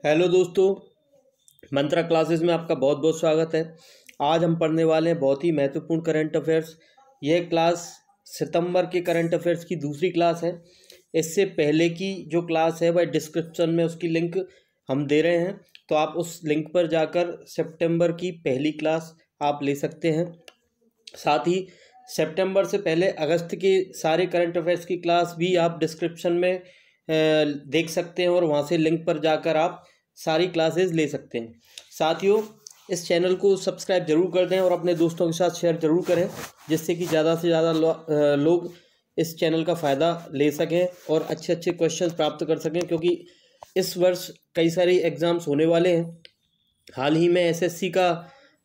Hello दोस्तों, मंत्रा classes में आपका बहुत बहुत स्वागत है। आज हम पढ़ने वाले हैं बहुत ही महत्वपूर्ण करंट अफेयर्स। यह क्लास सितंबर के करंट अफेयर्स की दूसरी क्लास है। इससे पहले की जो क्लास है वह डिस्क्रिप्शन में उसकी लिंक हम दे रहे हैं, तो आप उस लिंक पर जाकर सितंबर की पहली क्लास आप ले सकते हैं। साथ ही सितंबर से पहले अगस्त के सारे करंट अफेयर्स की क्लास भी आप डिस्क्रिप्शन में देख सकते हैं और वहाँ से लिंक पर जाकर आप सारी क्लासेस ले सकते हैं। साथियों, इस चैनल को सब्सक्राइब जरूर कर दें और अपने दोस्तों के साथ शेयर जरूर करें, जिससे कि ज़्यादा से ज़्यादा लोग इस चैनल का फ़ायदा ले सकें और अच्छे अच्छे क्वेश्चंस प्राप्त कर सकें, क्योंकि इस वर्ष कई सारे एग्ज़ाम्स होने वाले हैं। हाल ही में एसएससी का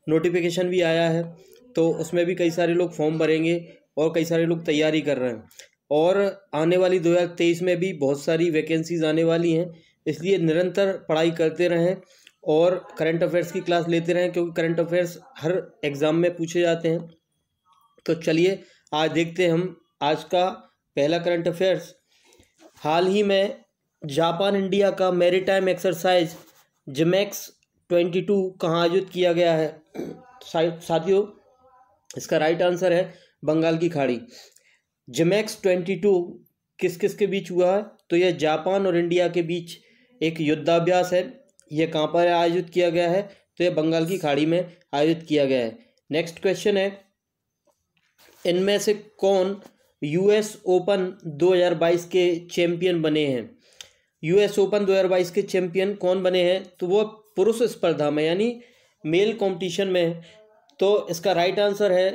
नोटिफिकेशन भी आया है, तो उसमें भी कई सारे लोग फॉर्म भरेंगे और कई सारे लोग तैयारी कर रहे हैं। और आने वाली 2023 में भी बहुत सारी वैकेंसीज आने वाली हैं, इसलिए निरंतर पढ़ाई करते रहें और करंट अफेयर्स की क्लास लेते रहें, क्योंकि करंट अफेयर्स हर एग्ज़ाम में पूछे जाते हैं। तो चलिए आज देखते हैं हम आज का पहला करंट अफेयर्स। हाल ही में जापान इंडिया का मैरीटाइम एक्सरसाइज जिमेक्स 22 कहाँ आयोजित किया गया है? साथियों, इसका राइट आंसर है बंगाल की खाड़ी। जिमेक्स 22 किस किस के बीच हुआ है? तो यह जापान और इंडिया के बीच एक युद्धाभ्यास है। यह कहाँ पर आयोजित किया गया है? तो यह बंगाल की खाड़ी में आयोजित किया गया है। नेक्स्ट क्वेश्चन है, इनमें से कौन यूएस ओपन 2022 के चैंपियन बने हैं? यूएस ओपन 2022 के चैंपियन कौन बने हैं? तो वो पुरुष स्पर्धा में यानी मेल कंपटीशन में। तो इसका राइट आंसर है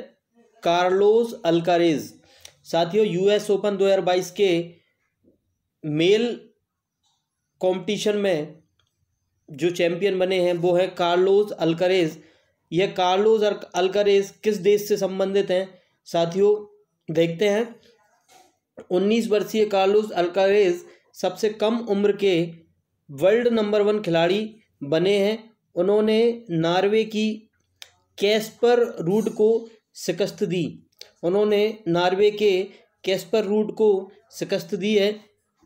कार्लोस अल्कारेज। साथियों, यूएस ओपन 2022 के मेल कंपटीशन में जो चैंपियन बने हैं वो है कार्लोस अल्कारेज। यह कार्लोस अल्कारेज किस देश से संबंधित हैं? साथियों, देखते हैं। 19 वर्षीय कार्लोस अल्कारेज सबसे कम उम्र के वर्ल्ड नंबर 1 खिलाड़ी बने हैं। उन्होंने नॉर्वे की कैस्पर रूड को शिकस्त दी। उन्होंने नॉर्वे के कैस्पर रूड को शिकस्त दी है।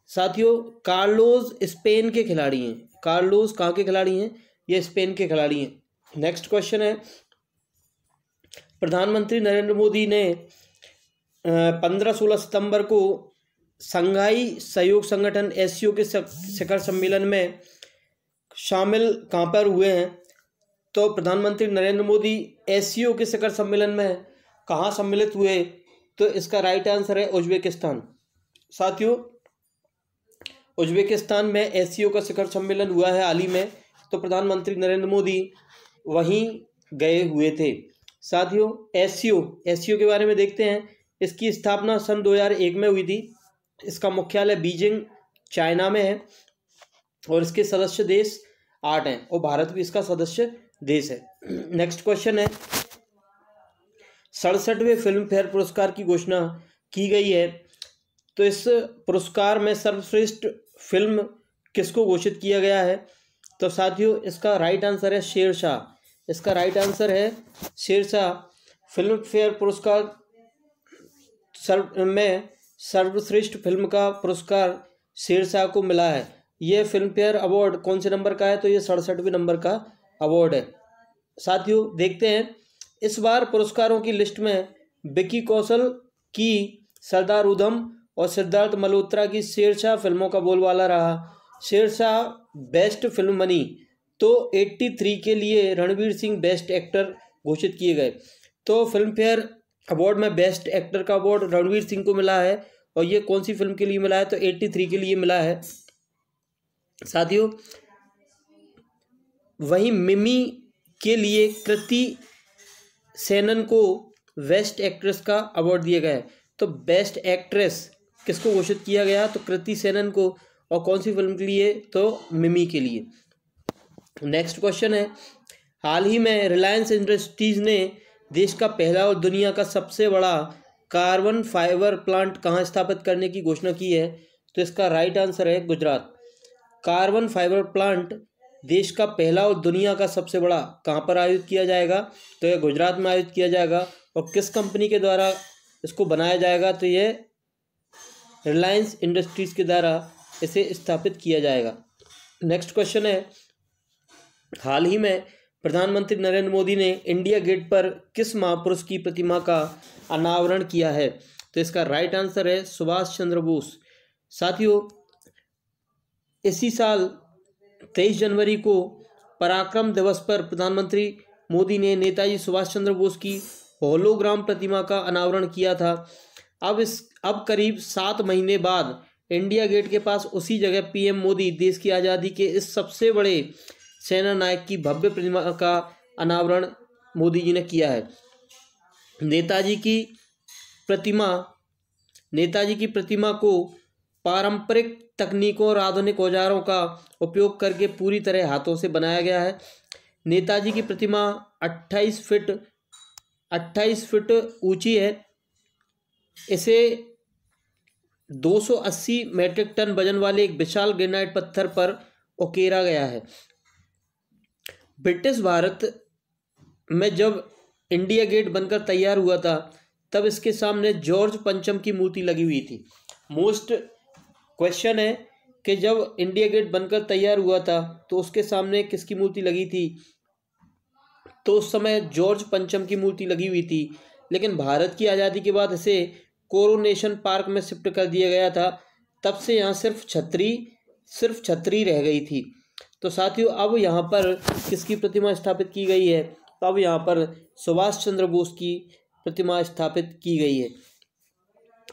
साथियों, कार्लोस स्पेन के खिलाड़ी हैं। कार्लोस कहाँ के खिलाड़ी हैं? ये स्पेन के खिलाड़ी हैं। नेक्स्ट क्वेश्चन है, प्रधानमंत्री नरेंद्र मोदी ने 15-16 सितंबर को शंघाई सहयोग संगठन एससीओ के शिखर सम्मेलन में शामिल कहाँ पर हुए हैं? तो प्रधानमंत्री नरेंद्र मोदी एससीओ के शिखर सम्मेलन में कहाँ सम्मिलित हुए? तो इसका राइट आंसर है उज्बेकिस्तान। साथियों, उज्बेकिस्तान में एससीओ का शिखर सम्मेलन हुआ है हाल ही में, तो प्रधानमंत्री नरेंद्र मोदी वहीं गए हुए थे। साथियों, एससीओ के बारे में देखते हैं। इसकी स्थापना सन 2001 में हुई थी। इसका मुख्यालय बीजिंग चाइना में है और इसके सदस्य देश 8 हैं और भारत भी इसका सदस्य देश है। नेक्स्ट क्वेश्चन है, 67वें फिल्म फेयर पुरस्कार की घोषणा की गई है। तो इस पुरस्कार में सर्वश्रेष्ठ फिल्म किसको घोषित किया गया है? तो साथियों, इसका राइट आंसर है शेरशाह। इसका राइट आंसर है शेरशाह। फिल्म फेयर पुरस्कार में सर्वश्रेष्ठ फिल्म का पुरस्कार शेरशाह को मिला है। यह फिल्म फेयर अवार्ड कौन से नंबर का है? तो ये 67वें नंबर का अवार्ड है। साथियों, देखते हैं। इस बार पुरस्कारों की लिस्ट में विकी कौशल की सरदार उधम और सिद्धार्थ मल्होत्रा की शेरशाह फिल्मों का बोलबाला रहा। शेरशाह बेस्ट फिल्म बनी, तो 83 के लिए रणवीर सिंह बेस्ट एक्टर घोषित किए गए। तो फिल्म फेयर अवार्ड में बेस्ट एक्टर का अवार्ड रणवीर सिंह को मिला है। और ये कौन सी फिल्म के लिए मिला है? तो 83 के लिए मिला है। साथियों, वहीं मिमी के लिए कृति सेनन को बेस्ट एक्ट्रेस का अवार्ड दिया गया है। तो बेस्ट एक्ट्रेस किसको घोषित किया गया? तो कृति सेनन को। और कौन सी फिल्म के लिए? तो मिमी के लिए। नेक्स्ट क्वेश्चन है, हाल ही में रिलायंस इंडस्ट्रीज ने देश का पहला और दुनिया का सबसे बड़ा कार्बन फाइबर प्लांट कहाँ स्थापित करने की घोषणा की है? तो इसका राइट आंसर है गुजरात। कार्बन फाइबर प्लांट देश का पहला और दुनिया का सबसे बड़ा कहाँ पर आयोजित किया जाएगा? तो यह गुजरात में आयोजित किया जाएगा। और किस कंपनी के द्वारा इसको बनाया जाएगा? तो यह रिलायंस इंडस्ट्रीज के द्वारा इसे स्थापित किया जाएगा। नेक्स्ट क्वेश्चन है, हाल ही में प्रधानमंत्री नरेंद्र मोदी ने इंडिया गेट पर किस महापुरुष की प्रतिमा का अनावरण किया है? तो इसका राइट आंसर है सुभाष चंद्र बोस। साथियों, इसी साल 23 जनवरी को पराक्रम दिवस पर प्रधानमंत्री मोदी ने नेताजी सुभाष चंद्र बोस की होलोग्राम प्रतिमा का अनावरण किया था। अब करीब 7 महीने बाद इंडिया गेट के पास उसी जगह पीएम मोदी देश की आज़ादी के इस सबसे बड़े सेना नायक की भव्य प्रतिमा का अनावरण मोदी जी ने किया है। नेताजी की प्रतिमा को पारंपरिक तकनीकों और आधुनिक औजारों का उपयोग करके पूरी तरह हाथों से बनाया गया है। नेताजी की प्रतिमा 28 फीट ऊंची है। इसे 280 मीट्रिक टन वजन वाले एक विशाल ग्रेनाइट पत्थर पर उकेरा गया है। ब्रिटिश भारत में जब इंडिया गेट बनकर तैयार हुआ था तब इसके सामने जॉर्ज पंचम की मूर्ति लगी हुई थी। मोस्ट क्वेश्चन है कि जब इंडिया गेट बनकर तैयार हुआ था तो उसके सामने किसकी मूर्ति लगी थी? तो उस समय जॉर्ज पंचम की मूर्ति लगी हुई थी, लेकिन भारत की आज़ादी के बाद इसे कोरोनेशन पार्क में शिफ्ट कर दिया गया था। तब से यहाँ सिर्फ छतरी रह गई थी। तो साथियों, अब यहाँ पर किसकी प्रतिमा स्थापित की गई है? तो अब यहाँ पर सुभाष चंद्र बोस की प्रतिमा स्थापित की गई है।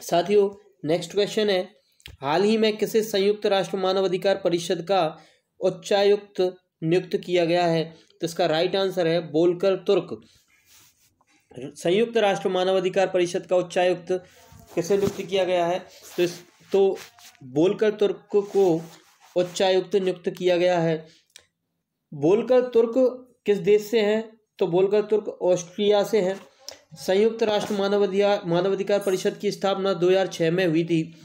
साथियों, नेक्स्ट क्वेश्चन है, हाल ही में किसे संयुक्त राष्ट्र मानवाधिकार परिषद का उच्चायुक्त नियुक्त किया गया है? तो इसका राइट आंसर है वोल्कर तुर्क। संयुक्त राष्ट्र मानवाधिकार परिषद का उच्चायुक्त किसे नियुक्त किया गया है? तो वोल्कर तुर्क को उच्चायुक्त नियुक्त किया गया है। वोल्कर तुर्क किस देश से हैं? तो वोल्कर तुर्क ऑस्ट्रिया से हैं। संयुक्त राष्ट्र मानवाधिकार परिषद की स्थापना 2006 में हुई थी।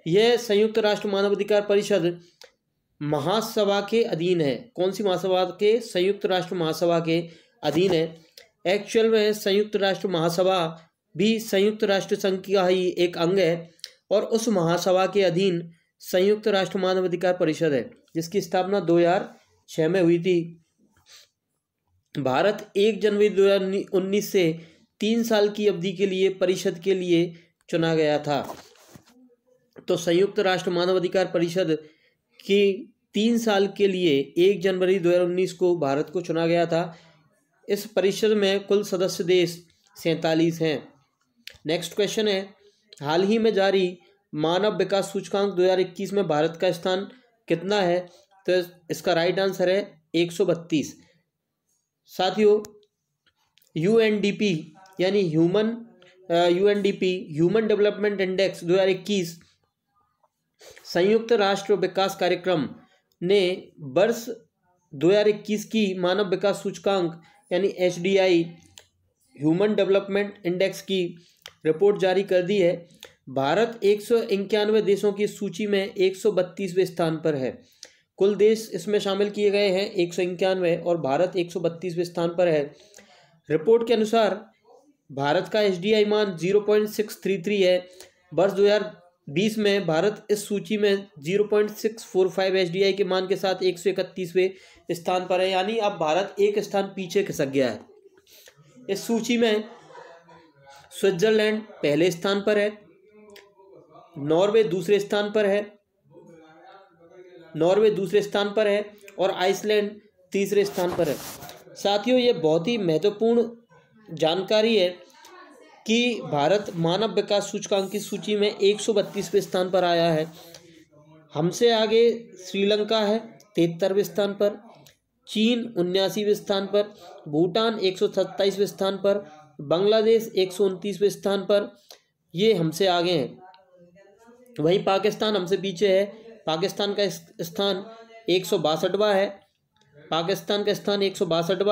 यह संयुक्त राष्ट्र मानवाधिकार परिषद महासभा के अधीन है। कौन सी महासभा के? संयुक्त राष्ट्र महासभा के अधीन है। एक्चुअल में संयुक्त राष्ट्र महासभा भी संयुक्त राष्ट्र संघ का ही एक अंग है और उस महासभा के अधीन संयुक्त राष्ट्र मानवाधिकार परिषद है, जिसकी स्थापना 2006 में हुई थी। भारत 1 जनवरी 2019 से 3 साल की अवधि के लिए परिषद के लिए चुना गया था। तो संयुक्त राष्ट्र मानवाधिकार परिषद की 3 साल के लिए 1 जनवरी 2019 को भारत को चुना गया था। इस परिषद में कुल सदस्य देश 47 हैं। नेक्स्ट क्वेश्चन है, हाल ही में जारी मानव विकास सूचकांक 2021 में भारत का स्थान कितना है? तो इसका राइट आंसर है 132। साथियों, यूएनडीपी यानी ह्यूमन डेवलपमेंट इंडेक्स 2021 संयुक्त राष्ट्र विकास कार्यक्रम ने वर्ष 2021 की मानव विकास सूचकांक यानी HDI ह्यूमन डेवलपमेंट इंडेक्स की रिपोर्ट जारी कर दी है। भारत 191 देशों की सूची में 132वें स्थान पर है। कुल देश इसमें शामिल किए गए हैं 191 और भारत 132वें स्थान पर है। रिपोर्ट के अनुसार भारत का HDI मान 0.633 है। वर्ष 2020 में भारत इस सूची में 0.645 HDI के मान के साथ 131वें स्थान पर है, यानी अब भारत एक स्थान पीछे खिसक गया है। इस सूची में स्विट्जरलैंड पहले स्थान पर है, नॉर्वे दूसरे स्थान पर है और आइसलैंड तीसरे स्थान पर है। साथियों, ये बहुत ही महत्वपूर्ण जानकारी है कि भारत मानव विकास सूचकांक की सूची में 132वें स्थान पर आया है। हमसे आगे श्रीलंका है 73वें स्थान पर, चीन 79वें स्थान पर, भूटान 127वें स्थान पर, बांग्लादेश 129वें स्थान पर, ये हमसे आगे हैं। वहीं पाकिस्तान हमसे पीछे है। पाकिस्तान का स्थान 162वां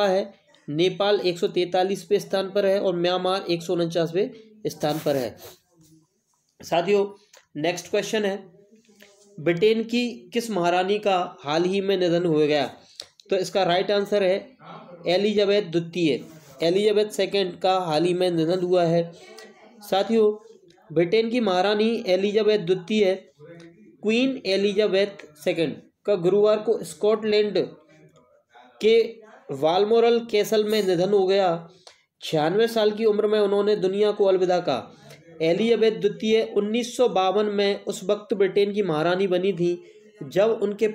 है। नेपाल 143वें स्थान पर है और म्यांमार 149वें स्थान पर है। साथियों, नेक्स्ट क्वेश्चन है, ब्रिटेन की किस महारानी का हाल ही में निधन हो गया? तो इसका राइट आंसर है एलिजाबेथ द्वितीय। एलिजाबेथ सेकंड का हाल ही में निधन हुआ है। साथियों, ब्रिटेन की महारानी एलिजाबेथ द्वितीय क्वीन एलिजाबेथ सेकंड का गुरुवार को स्कॉटलैंड के वालमोरल कैसल में निधन हो गया। 96 साल की उम्र में उन्होंने दुनिया को अलविदा कहा। एलिजाबेथ द्वितीय 1952 में उस वक्त ब्रिटेन की महारानी बनी थी जब उनके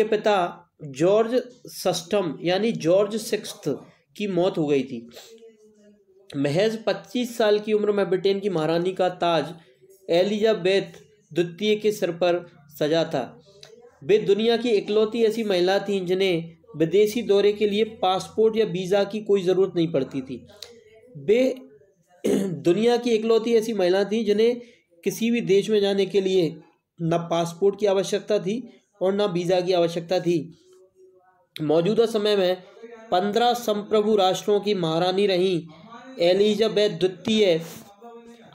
पिता जॉर्ज सस्टम यानी जॉर्ज सिक्स्थ की मौत हो गई थी। महज 25 साल की उम्र में ब्रिटेन की महारानी का ताज एलिजाबेथ द्वितीय के सिर पर सजा था। वे दुनिया की इकलौती ऐसी महिला थीं जिन्हें विदेशी दौरे के लिए पासपोर्ट या वीज़ा की कोई ज़रूरत नहीं पड़ती थी। वे दुनिया की इकलौती ऐसी महिला थीं जिन्हें किसी भी देश में जाने के लिए न पासपोर्ट की आवश्यकता थी और न वीज़ा की आवश्यकता थी। मौजूदा समय में 15 संप्रभु राष्ट्रों की महारानी रहीं एलिजाबेथ द्वितीय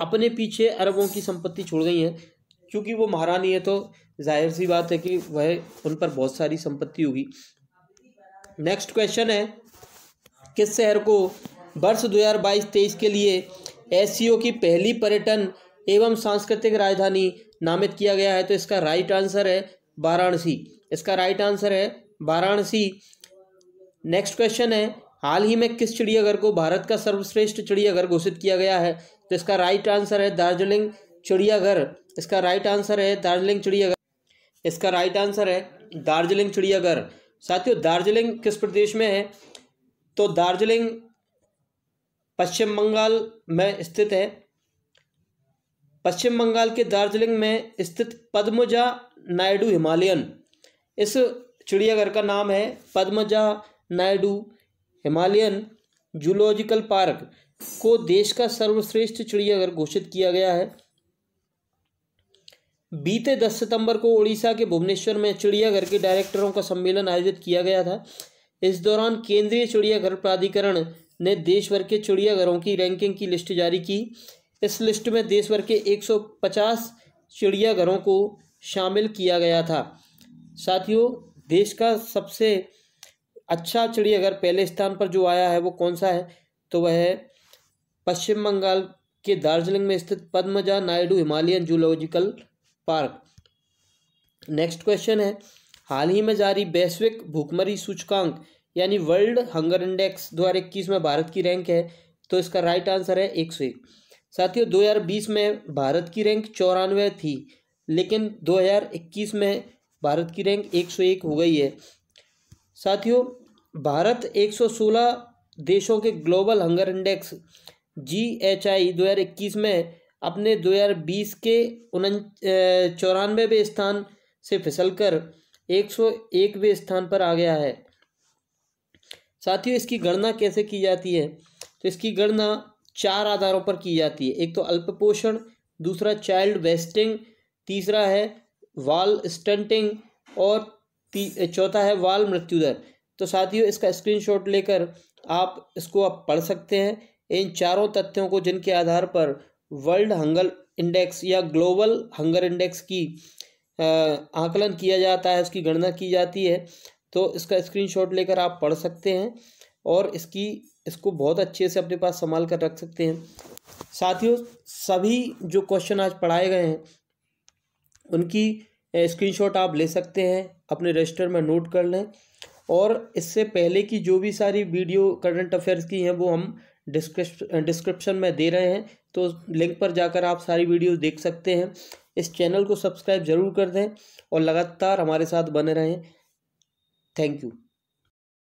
अपने पीछे अरबों की संपत्ति छोड़ गई हैं। क्योंकि वो महारानी है तो जाहिर सी बात है कि वह उन पर बहुत सारी संपत्ति होगी। नेक्स्ट क्वेश्चन है, किस शहर को वर्ष 2022-23 के लिए एससीओ की पहली पर्यटन एवं सांस्कृतिक राजधानी नामित किया गया है? तो इसका राइट आंसर है वाराणसी। इसका राइट आंसर है वाराणसी। नेक्स्ट क्वेश्चन है, हाल ही में किस चिड़ियाघर को भारत का सर्वश्रेष्ठ चिड़ियाघर घोषित किया गया है? तो इसका राइट आंसर है दार्जिलिंग चिड़ियाघर। इसका राइट आंसर है दार्जिलिंग चिड़ियाघर। इसका राइट आंसर है दार्जिलिंग चिड़ियाघर। साथियों, दार्जिलिंग किस प्रदेश में है? तो दार्जिलिंग पश्चिम बंगाल में स्थित है। पश्चिम बंगाल के दार्जिलिंग में स्थित पद्मजा नायडू हिमालयन, इस चिड़ियाघर का नाम है Padmaja Naidu Himalayan zoological park को देश का सर्वश्रेष्ठ चिड़ियाघर घोषित किया गया है। बीते 10 सितंबर को उड़ीसा के भुवनेश्वर में चिड़ियाघर के डायरेक्टरों का सम्मेलन आयोजित किया गया था। इस दौरान केंद्रीय चिड़ियाघर प्राधिकरण ने देश भर के चिड़ियाघरों की रैंकिंग की लिस्ट जारी की। इस लिस्ट में देश भर के 150 चिड़ियाघरों को शामिल किया गया था। साथियों, देश का सबसे अच्छा चिड़ियाघर पहले स्थान पर जो आया है वो कौन सा है? तो वह है पश्चिम बंगाल के दार्जिलिंग में स्थित Padmaja Naidu Himalayan zoological park. Next question है, हाल ही में जारी वैश्विक भूखमरी सूचकांक यानी वर्ल्ड हंगर इंडेक्स 2021 में भारत की रैंक है? तो इसका राइट आंसर है 101। साथियों, 2020 में भारत की रैंक 94 थी, लेकिन 2021 में भारत की रैंक 101 हो गई है। साथियों, भारत 116 देशों के ग्लोबल हंगर इंडेक्स GHI 2021 में अपने 2020 के 94वें स्थान से फिसलकर 101वें स्थान पर आ गया है। साथियों, इसकी गणना कैसे की जाती है? तो इसकी गणना 4 आधारों पर की जाती है। एक तो अल्प पोषण, दूसरा चाइल्ड वेस्टिंग, तीसरा है वाल स्टंटिंग और चौथा है वाल मृत्यु दर। तो साथियों, इसका स्क्रीनशॉट लेकर आप इसको पढ़ सकते हैं। इन चारों तथ्यों को जिनके आधार पर वर्ल्ड हंगर इंडेक्स या ग्लोबल हंगर इंडेक्स की आकलन किया जाता है, उसकी गणना की जाती है। तो इसका स्क्रीनशॉट लेकर आप पढ़ सकते हैं और इसको बहुत अच्छे से अपने पास संभाल कर रख सकते हैं। साथियों, सभी जो क्वेश्चन आज पढ़ाए गए हैं उनकी स्क्रीनशॉट आप ले सकते हैं, अपने रजिस्टर में नोट कर लें। और इससे पहले की जो भी सारी वीडियो करंट अफेयर्स की हैं वो हम डिस्क्रिप्शन में दे रहे हैं, तो लिंक पर जाकर आप सारी वीडियो देख सकते हैं। इस चैनल को सब्सक्राइब जरूर कर दें और लगातार हमारे साथ बने रहें। Thank you.